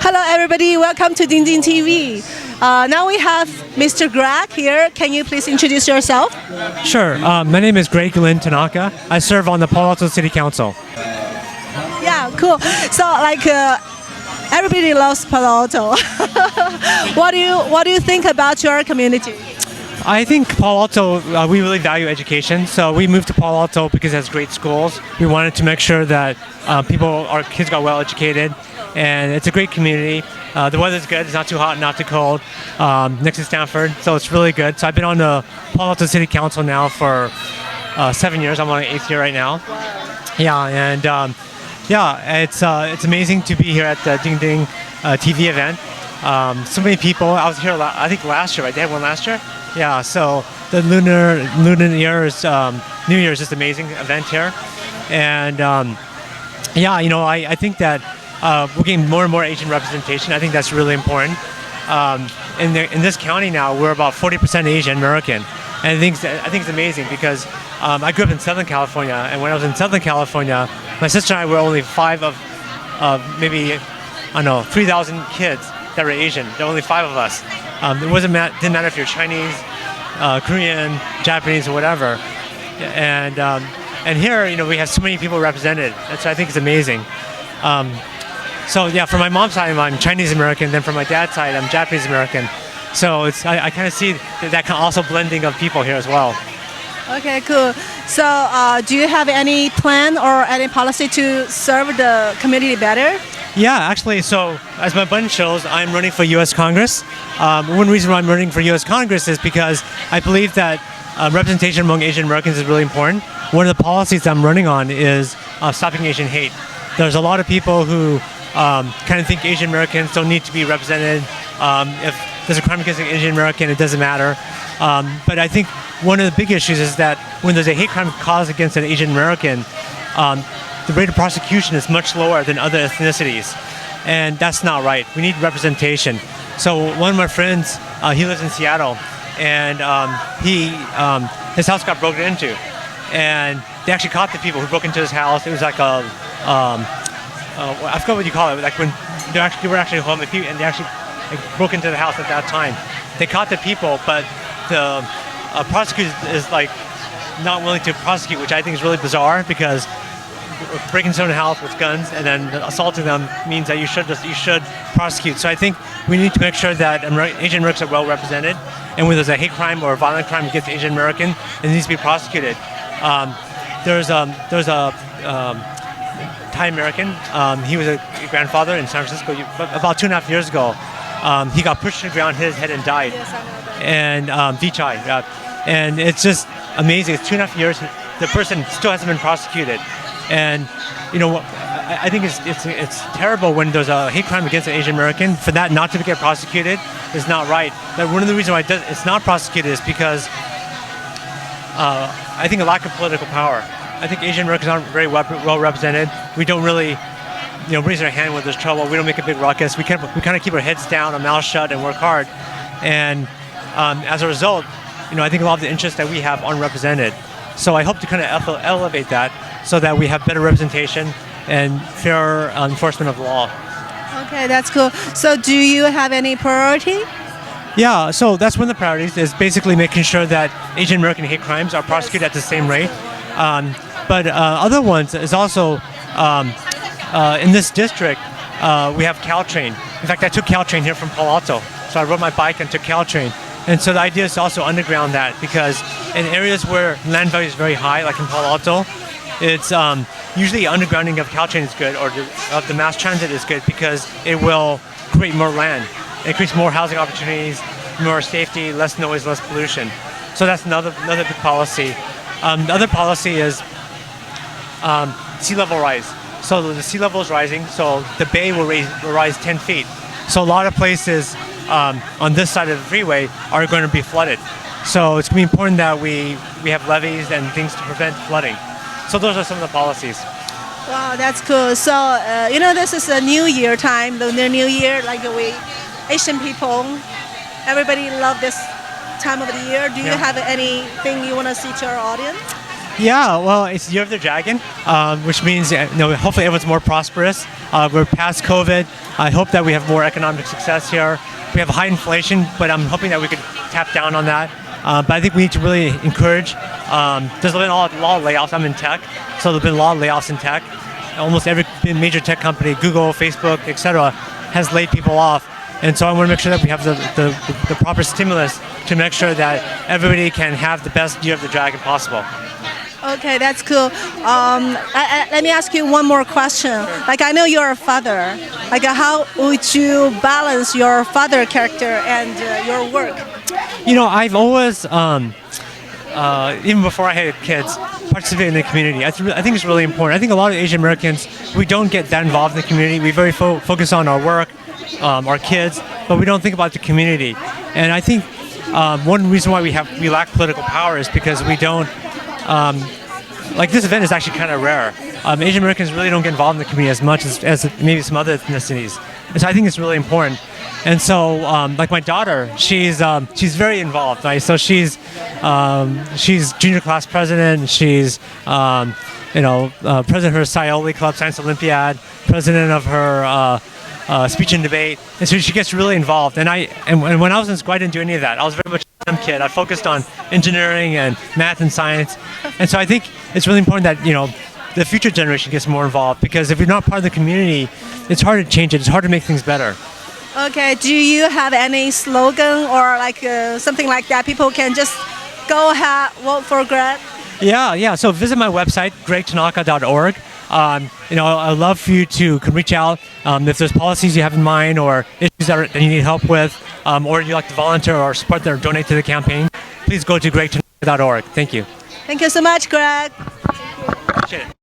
Hello, everybody. Welcome to Ding Ding TV. Now we have Mr. Greg here. Can you please introduce yourself? Sure. My name is Tanaka. I serve on the Palo Alto City Council. Yeah, cool. So, everybody loves Palo Alto. What do you think about your community? I think Palo Alto, we really value education. So we moved to Palo Alto because it has great schools. We wanted to make sure that our kids got well educated. And it's a great community. The weather's good. It's not too hot, not too cold. Next to Stanford, so it's really good. So I've been on the Palo Alto City Council now for 7 years. I'm on my 8th year right now. Yeah, and it's amazing to be here at the Ding Ding TV event. So many people. I was here, I think last year, right? They had one last year. Yeah. So the Lunar Year's New Year's just amazing event here, and I think that. We're getting more and more Asian representation. I think that's really important. In this county now, we're about 40% Asian American, and I think it's amazing because I grew up in Southern California, and when I was in Southern California, my sister and I were only 5 of maybe 3,000 kids that were Asian. There were only 5 of us. It didn't matter if you're Chinese, Korean, Japanese, or whatever. And here, we have so many people represented. So I think it's amazing. So yeah, from my mom's side, I'm Chinese American. Then from my dad's side, I'm Japanese American. So I kind of see that kind of also blending of people here as well. Okay, cool. So do you have any plan or any policy to serve the community better? Yeah, actually, so as my button shows, I'm running for U.S. Congress. One reason why I'm running for U.S. Congress is because I believe that representation among Asian Americans is really important. One of the policies I'm running on is stopping Asian hate. There's a lot of people who kind of think Asian Americans don't need to be represented. If there's a crime against an Asian American, it doesn't matter. But I think one of the big issues is that when there's a hate crime caused against an Asian American, the rate of prosecution is much lower than other ethnicities. And that's not right. We need representation. So one of my friends, he lives in Seattle, and his house got broken into. And they actually caught the people who broke into his house. It was like I forgot what you call it, like when they were actually home and they actually broke into the house at that time. They caught the people, but the prosecutor is not willing to prosecute, which I think is really bizarre because breaking into a house with guns and then assaulting them means that you should prosecute. So I think we need to make sure that Asian Americans are well represented, and when there's a hate crime or a violent crime against Asian American, it needs to be prosecuted. There's a Thai American. He was a grandfather in San Francisco. About 2.5 years ago, he got pushed to the ground, hit his head, and died. Yes, I know that. And Vichai, and it's just amazing. It's 2.5 years. The person still hasn't been prosecuted, and I think it's terrible when there's a hate crime against an Asian American. For that not to get prosecuted is not right. But one of the reasons why it's not prosecuted is because I think a lack of political power. I think Asian Americans aren't very well represented. We don't really, raise our hand when there's trouble. We don't make a big ruckus. We kind of keep our heads down, our mouths shut, and work hard. And as a result, I think a lot of the interests that we have aren't represented. So I hope to kind of elevate that so that we have better representation and fair enforcement of the law. Okay, that's cool. So do you have any priority? Yeah, so that's one of the priorities is basically making sure that Asian American hate crimes are prosecuted at the same rate. But other ones is also in this district we have Caltrain. In fact, I took Caltrain here from Palo Alto, so I rode my bike and took Caltrain. And so the idea is to also underground that because in areas where land value is very high, like in Palo Alto, it's usually undergrounding of Caltrain is good, or of the mass transit is good because it will create more land. It creates more housing opportunities, more safety, less noise, less pollution. So that's another big policy. The other policy is sea level rise. So the sea level is rising, so the bay will rise 10 feet. So a lot of places on this side of the freeway are going to be flooded. So it's going to be important that we have levees and things to prevent flooding. So those are some of the policies. Wow, that's cool. So this is a New Year time, the New Year, Asian people, everybody love this time of the year. Do you have anything you want to see to our audience? Yeah, well, it's Year of the Dragon, which means hopefully everyone's more prosperous. We're past COVID. I hope that we have more economic success here. We have high inflation, but I'm hoping that we could tap down on that. But I think we need to really encourage. There's been a lot of layoffs. I'm in tech, so there's been a lot of layoffs in tech. Almost every major tech company, Google, Facebook, etc., has laid people off. And so I want to make sure that we have the proper stimulus to make sure that everybody can have the best Year of the Dragon possible. Okay, that's cool. Let me ask you one more question. Like, I know you're a father. Like, how would you balance your father character and your work? I've always, even before I had kids, participated in the community. I think it's really important. I think a lot of Asian Americans, we don't get that involved in the community. We very focus on our work, our kids, but we don't think about the community. And I think one reason why we lack political power is because we don't. Like, this event is actually kind of rare. Asian Americans really don't get involved in the community as much as maybe some other ethnicities. And so I think it's really important. And so, like my daughter, she's very involved, right? So she's junior class president. She's president of her Scioli Club Science Olympiad, president of her speech and debate, and so she gets really involved. And when I was in school, I didn't do any of that. I was very much a STEM kid. I focused on engineering and math and science. And so I think it's really important that the future generation gets more involved, because if you're not part of the community, it's hard to change it. It's hard to make things better. Okay, do you have any slogan or like something like that? People can just go ahead, vote for Greg? Yeah. So visit my website, gregtanaka.org. I'd love for you to reach out if there's policies you have in mind or issues that you need help with, or you'd like to volunteer or support or donate to the campaign. Please go to gregtanaka.org. Thank you. Thank you so much, Greg. Appreciate it.